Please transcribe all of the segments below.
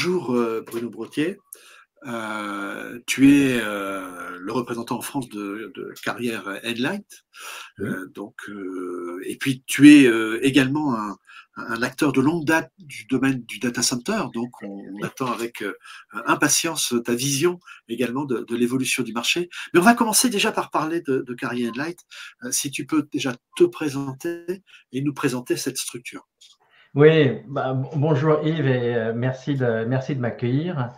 bonjour Bruno Brottier. Tu es le représentant en France de Carrière Enlight. Oui, Et puis tu es également un acteur de longue date du domaine du data center. Donc on attend avec impatience ta vision également de l'évolution du marché. Mais on va commencer déjà par parler de Carrière Enlight. Si tu peux déjà te présenter et nous présenter cette structure. oui, bonjour Yves et merci de m'accueillir.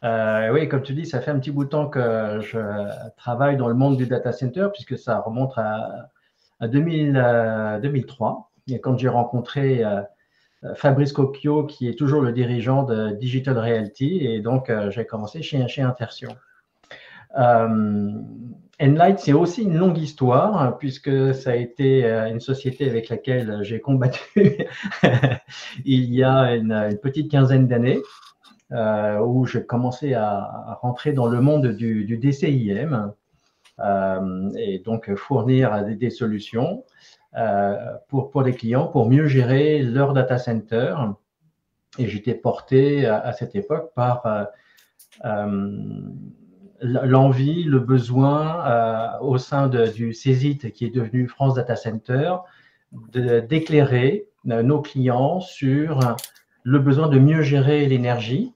Oui, comme tu dis, ça fait un petit bout de temps que je travaille dans le monde du data center puisque ça remonte à 2003. Et quand j'ai rencontré Fabrice Cocchio, qui est toujours le dirigeant de Digital Realty, et donc j'ai commencé chez Intersion. Enlight, c'est aussi une longue histoire, hein, puisque ça a été une société avec laquelle j'ai combattu il y a une petite quinzaine d'années, où j'ai commencé à rentrer dans le monde du DCIM, et donc fournir des solutions pour les clients, pour mieux gérer leur data center. Et j'étais porté à cette époque par l'envie, le besoin au sein du CESIT qui est devenu France Data Center d'éclairer nos clients sur le besoin de mieux gérer l'énergie.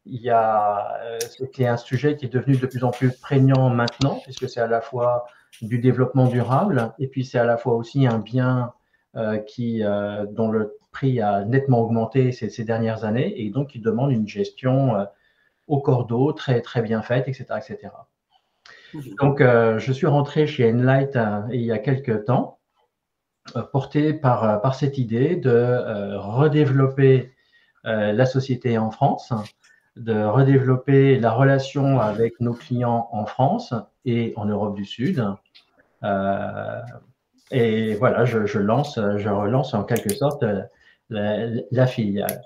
C'était un sujet qui est devenu de plus en plus prégnant maintenant, puisque c'est à la fois du développement durable et puis c'est à la fois aussi un bien dont le prix a nettement augmenté ces dernières années et donc qui demande une gestion au cordeau, très, très bien faite, etc. etc. Donc, je suis rentré chez Enlight il y a quelques temps, porté par cette idée de redévelopper la société en France, de redévelopper la relation avec nos clients en France et en Europe du Sud. Et voilà, je relance en quelque sorte la filiale.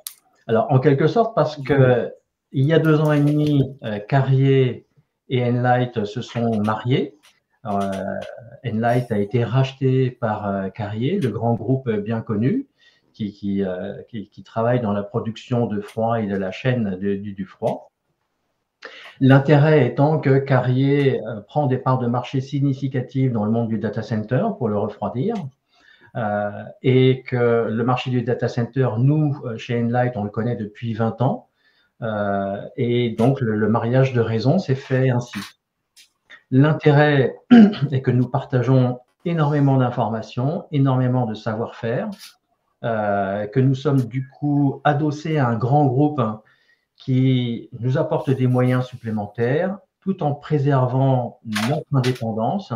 Alors, en quelque sorte, parce que il y a 2 ans et demi, Carrier et Enlight se sont mariés. Enlight a été racheté par Carrier, le grand groupe bien connu, qui travaille dans la production de froid et de la chaîne du froid. L'intérêt étant que Carrier prend des parts de marché significatives dans le monde du data center pour le refroidir. Et que le marché du data center, nous, chez Enlight, on le connaît depuis 20 ans. Et donc, le mariage de raison s'est fait ainsi. L'intérêt est que nous partageons énormément d'informations, énormément de savoir-faire, que nous sommes du coup adossés à un grand groupe qui nous apporte des moyens supplémentaires tout en préservant notre indépendance.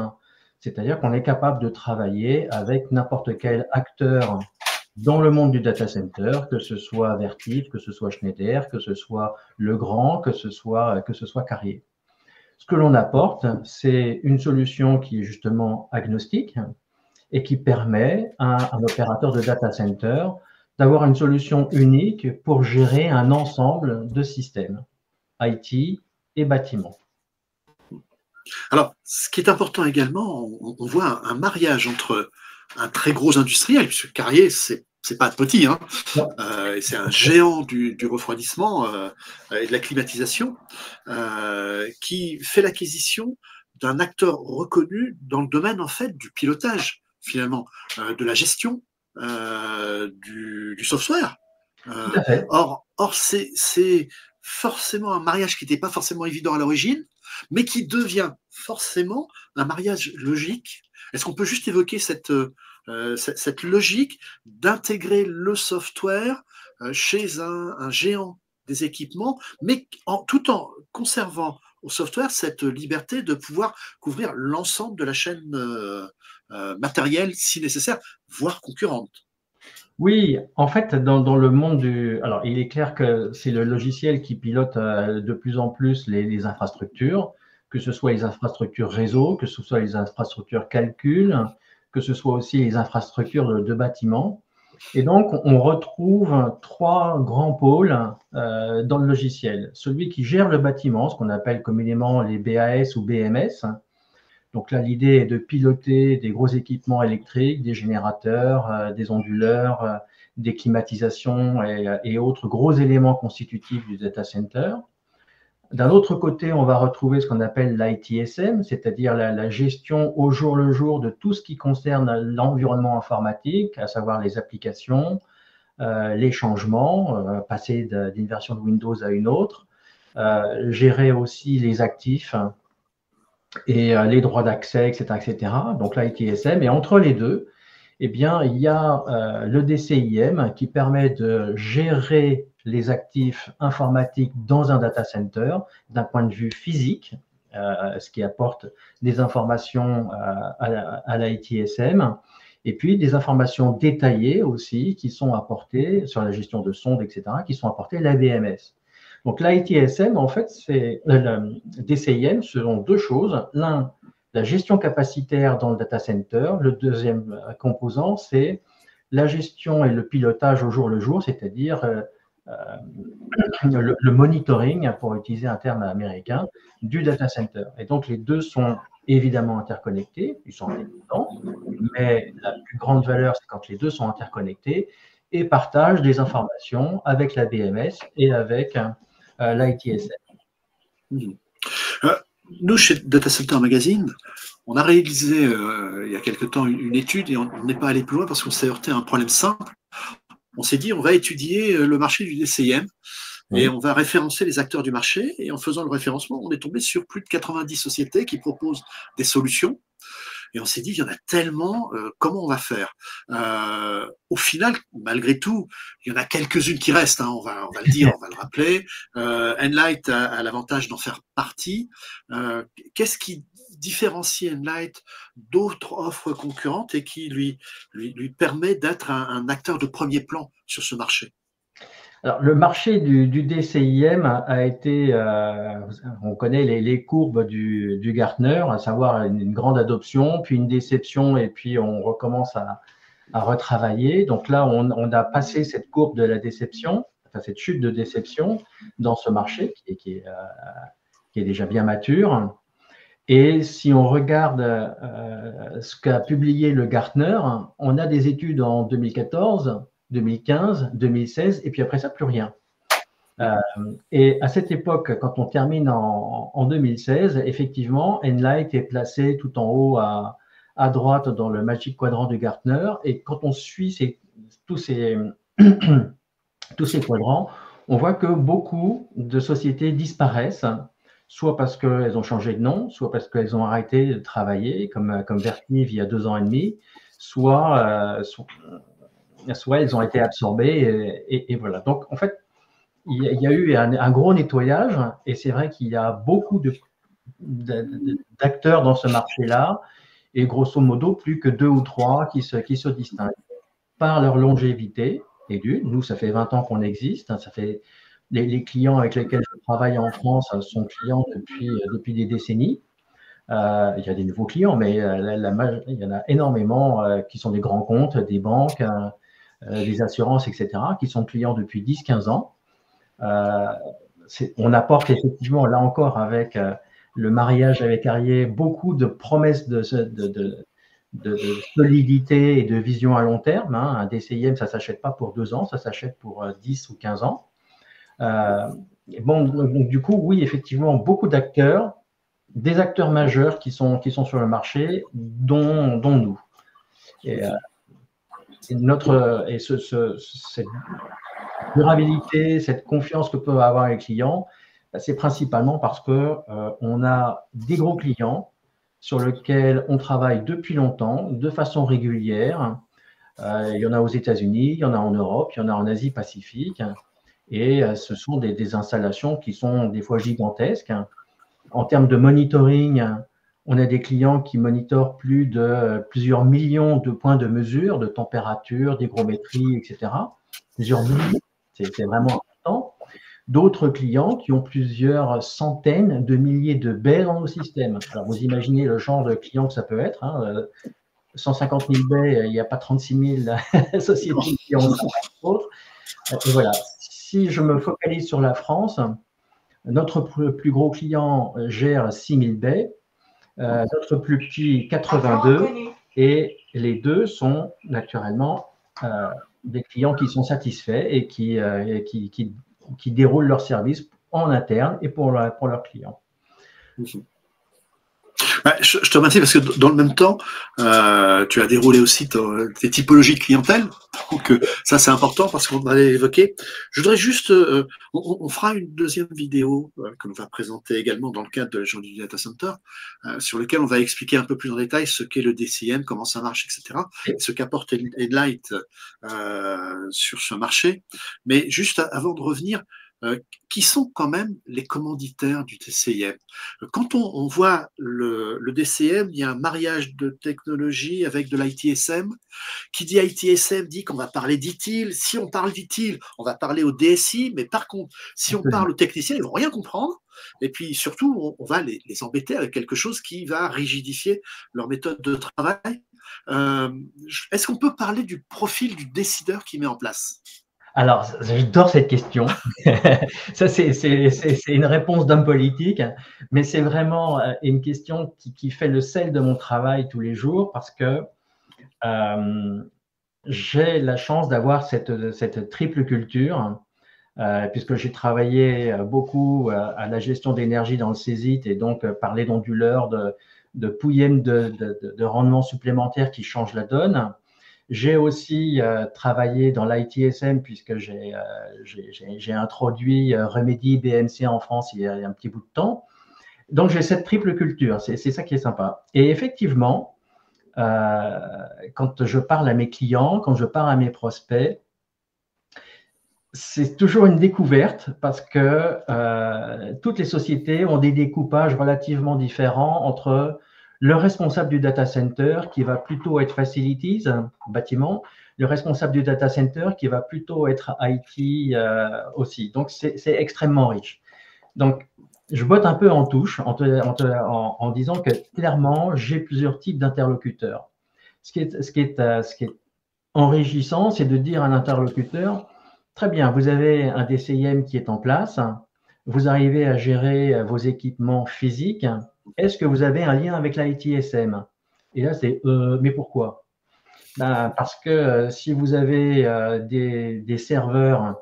C'est-à-dire qu'on est capable de travailler avec n'importe quel acteur dans le monde du data center, que ce soit Vertiv, que ce soit Schneider, que ce soit Legrand, que ce soit Carrier. Ce que l'on apporte, c'est une solution qui est justement agnostique et qui permet à un opérateur de data center d'avoir une solution unique pour gérer un ensemble de systèmes, IT et bâtiments. Alors, ce qui est important également, on voit un mariage entre un très gros industriel, puisque Carrier, c'est pas petit, hein, c'est un géant du refroidissement et de la climatisation, qui fait l'acquisition d'un acteur reconnu dans le domaine en fait du pilotage, finalement, de la gestion du software. Tout à fait. Or c'est forcément un mariage qui n'était pas forcément évident à l'origine, mais qui devient forcément un mariage logique. Est-ce qu'on peut juste évoquer cette logique d'intégrer le software chez un géant des équipements, mais tout en conservant au software cette liberté de pouvoir couvrir l'ensemble de la chaîne matérielle si nécessaire, voire concurrente? Oui, en fait, dans le monde du... Alors, il est clair que c'est le logiciel qui pilote de plus en plus les infrastructures, que ce soit les infrastructures réseau, que ce soit les infrastructures calcul, que ce soit aussi les infrastructures de bâtiments. Et donc, on retrouve 3 grands pôles dans le logiciel. Celui qui gère le bâtiment, ce qu'on appelle communément les BAS ou BMS. Donc là, l'idée est de piloter des gros équipements électriques, des générateurs, des onduleurs, des climatisations et autres gros éléments constitutifs du data center. D'un autre côté, on va retrouver ce qu'on appelle l'ITSM, c'est-à-dire la gestion au jour le jour de tout ce qui concerne l'environnement informatique, à savoir les applications, les changements, passer d'une version de Windows à une autre, gérer aussi les actifs et les droits d'accès, etc., etc. Donc l'ITSM. Et entre les deux, eh bien, il y a le DCIM qui permet de gérer les actifs informatiques dans un data center d'un point de vue physique, ce qui apporte des informations à l'ITSM, et puis des informations détaillées aussi qui sont apportées sur la gestion de sondes, etc., qui sont apportées à la VMS. Donc l'ITSM, en fait, c'est le DCIM, ce sont deux choses. L'un, la gestion capacitaire dans le data center. Le deuxième composant, c'est la gestion et le pilotage au jour le jour, c'est-à-dire le monitoring, pour utiliser un terme américain, du data center. Et donc, les deux sont évidemment interconnectés, ils sont indépendants, mais la plus grande valeur, c'est quand les deux sont interconnectés et partagent des informations avec la BMS et avec l'ITSM. Nous, chez Data Center Magazine, on a réalisé il y a quelque temps une étude et on n'est pas allé plus loin parce qu'on s'est heurté à un problème simple. On s'est dit, on va étudier le marché du DCIM et on va référencer les acteurs du marché. Et en faisant le référencement, on est tombé sur plus de 90 sociétés qui proposent des solutions. Et on s'est dit, il y en a tellement, comment on va faire? Au final, malgré tout, il y en a quelques-unes qui restent, hein, on va le dire, on va le rappeler. Enlight a l'avantage d'en faire partie. Qu'est-ce qui différencie Enlight d'autres offres concurrentes et qui lui permet d'être un acteur de premier plan sur ce marché? Alors, le marché du DCIM a été, on connaît les courbes du Gartner, à savoir une grande adoption, puis une déception, et puis on recommence à retravailler. Donc là, on a passé cette courbe de la déception, enfin cette chute de déception dans ce marché qui est déjà bien mature. Et si on regarde ce qu'a publié le Gartner, on a des études en 2014, 2015, 2016, et puis après ça, plus rien. Et à cette époque, quand on termine en 2016, effectivement, Enlight est placé tout en haut à droite dans le Magic Quadrant du Gartner. Et quand on suit tous ces quadrants, on voit que beaucoup de sociétés disparaissent, soit parce qu'elles ont changé de nom, soit parce qu'elles ont arrêté de travailler, comme Vertiv il y a 2 ans et demi, soit elles ont été absorbées et voilà. Donc, en fait, il y a eu un gros nettoyage et c'est vrai qu'il y a beaucoup d'acteurs dans ce marché-là et grosso modo, plus que 2 ou 3 qui se distinguent par leur longévité. Et nous, ça fait 20 ans qu'on existe. Ça fait les clients avec lesquels je travaille en France sont clients depuis des décennies. Il y a des nouveaux clients, mais il y en a énormément qui sont des grands comptes, des banques, des assurances, etc., qui sont clients depuis 10-15 ans. On apporte effectivement, là encore, avec le mariage avec Arié, beaucoup de promesses de solidité et de vision à long terme. Hein. Un DCIM, ça ne s'achète pas pour 2 ans, ça s'achète pour 10 ou 15 ans. Donc, du coup, oui, effectivement, beaucoup d'acteurs, des acteurs majeurs qui sont sur le marché, dont nous. Cette durabilité, cette confiance que peuvent avoir les clients, c'est principalement parce qu'on a des gros clients sur lesquels on travaille depuis longtemps, de façon régulière. Il y en a aux États-Unis, il y en a en Europe, il y en a en Asie-Pacifique. Et ce sont des installations qui sont des fois gigantesques. En termes de monitoring, on a des clients qui monitorent plusieurs millions de points de mesure, de température, d'hygrométrie, etc. Plusieurs millions, c'est vraiment important. D'autres clients qui ont plusieurs centaines de milliers de baies dans nos systèmes. Alors, vous imaginez le genre de client que ça peut être. Hein. 150 000 baies, il n'y a pas 36 000 sociétés qui ont ça. Et voilà. Si je me focalise sur la France, notre plus gros client gère 6 000 baies. notre plus petit 82, et les deux sont naturellement des clients qui sont satisfaits et qui déroulent leur service en interne et pour leurs clients. Je te remercie parce que dans le même temps, tu as déroulé aussi tes typologies de clientèle. Donc ça, c'est important parce qu'on va l'évoquer. Je voudrais juste, on fera une deuxième vidéo que l'on va présenter également dans le cadre de la journée du Data Center, sur lequel on va expliquer un peu plus en détail ce qu'est le DCM, comment ça marche, etc. Et ce qu'apporte Enlight sur ce marché. Mais juste avant de revenir, qui sont quand même les commanditaires du DCM. Quand on voit le DCM, il y a un mariage de technologie avec de l'ITSM. Qui dit ITSM dit qu'on va parler d'ITIL. Si on parle d'ITIL, on va parler au DSI, mais par contre, si on parle aux techniciens, ils ne vont rien comprendre. Et puis surtout, on va les embêter avec quelque chose qui va rigidifier leur méthode de travail. Est-ce qu'on peut parler du profil du décideur qui met en place ? Alors, j'adore cette question. Ça, c'est une réponse d'homme politique, mais c'est vraiment une question qui fait le sel de mon travail tous les jours parce que j'ai la chance d'avoir cette triple culture, puisque j'ai travaillé beaucoup à la gestion d'énergie dans le CESIT et donc parler d'onduleurs, de pouillèmes de rendement supplémentaires qui changent la donne. J'ai aussi travaillé dans l'ITSM puisque j'ai introduit Remedy BMC en France il y a un petit bout de temps. Donc, j'ai cette triple culture, c'est ça qui est sympa. Et effectivement, quand je parle à mes clients, quand je parle à mes prospects, c'est toujours une découverte parce que toutes les sociétés ont des découpages relativement différents entre le responsable du data center qui va plutôt être facilities, bâtiment, le responsable du data center qui va plutôt être IT aussi. Donc, c'est extrêmement riche. Donc, je botte un peu en touche en disant que clairement, j'ai plusieurs types d'interlocuteurs. Ce qui est enrichissant, c'est de dire à un interlocuteur, très bien, vous avez un DCIM qui est en place, vous arrivez à gérer vos équipements physiques, est-ce que vous avez un lien avec l'ITSM? Et là, c'est mais pourquoi? Parce que si vous avez des serveurs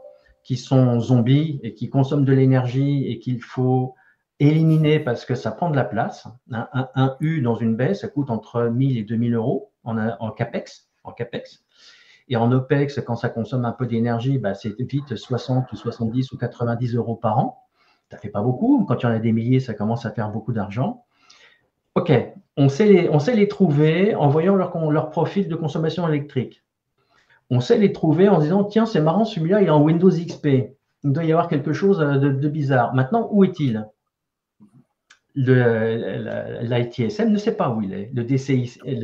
qui sont zombies et qui consomment de l'énergie et qu'il faut éliminer parce que ça prend de la place, un U dans une baie, ça coûte entre 1000 et 2000 euros en CAPEX. Et en OPEX, quand ça consomme un peu d'énergie, c'est vite 60 ou 70 ou 90 euros par an. Ça ne fait pas beaucoup. Quand il y en a des milliers, ça commence à faire beaucoup d'argent. OK, on sait les trouver en voyant leur profil de consommation électrique. On sait les trouver en disant, tiens, c'est marrant, celui-là, il est en Windows XP. Il doit y avoir quelque chose de bizarre. Maintenant, où est-il? L'ITSM ne sait pas où il est. Le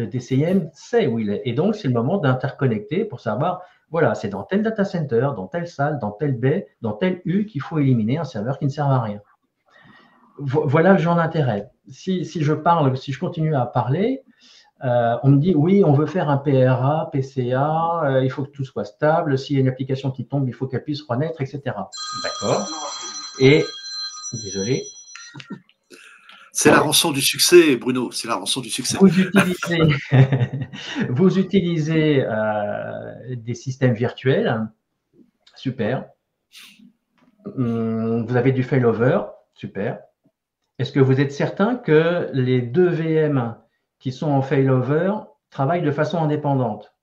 DCIM sait où il est. Et donc, c'est le moment d'interconnecter pour savoir, voilà, c'est dans tel data center, dans telle salle, dans telle baie, dans tel U qu'il faut éliminer un serveur qui ne sert à rien. Voilà le genre d'intérêt. Si je continue à parler, on me dit, oui, on veut faire un PRA, PCA, il faut que tout soit stable. S'il y a une application qui tombe, il faut qu'elle puisse renaître, etc. D'accord. Et, désolé. C'est la rançon du succès, Bruno, c'est la rançon du succès. Vous utilisez des systèmes virtuels, super. Vous avez du failover, super. Est-ce que vous êtes certain que les deux VM qui sont en failover travaillent de façon indépendante?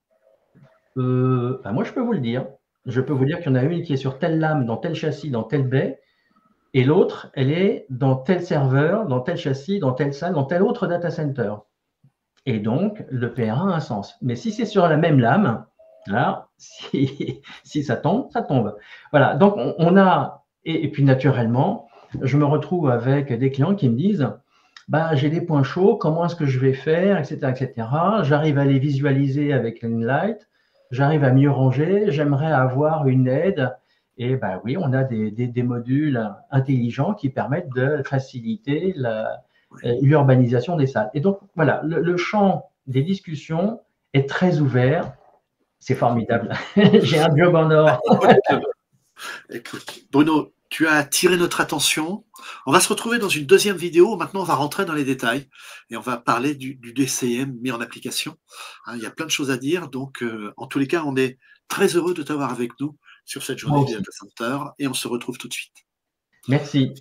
Moi, je peux vous le dire. Je peux vous dire qu'il y en a une qui est sur telle lame, dans tel châssis, dans telle baie, et l'autre, elle est dans tel serveur, dans tel châssis, dans telle salle, dans tel autre data center. Et donc, le PRA a un sens. Mais si c'est sur la même lame, là, si ça tombe, ça tombe. Voilà, donc on a, et puis naturellement, je me retrouve avec des clients qui me disent, j'ai des points chauds, comment est-ce que je vais faire, etc., etc. J'arrive à les visualiser avec Enlight, j'arrive à mieux ranger, j'aimerais avoir une aide. Et oui, on a des modules intelligents qui permettent de faciliter l'urbanisation des salles. Et donc, voilà, le champ des discussions est très ouvert. C'est formidable. J'ai un job en or. Écoute, Bruno, Tu as attiré notre attention. On va se retrouver dans une deuxième vidéo. Maintenant, on va rentrer dans les détails et on va parler du DCM mis en application. Il y a plein de choses à dire. Donc, en tous les cas, on est très heureux de t'avoir avec nous sur cette journée du Data Center et on se retrouve tout de suite. Merci.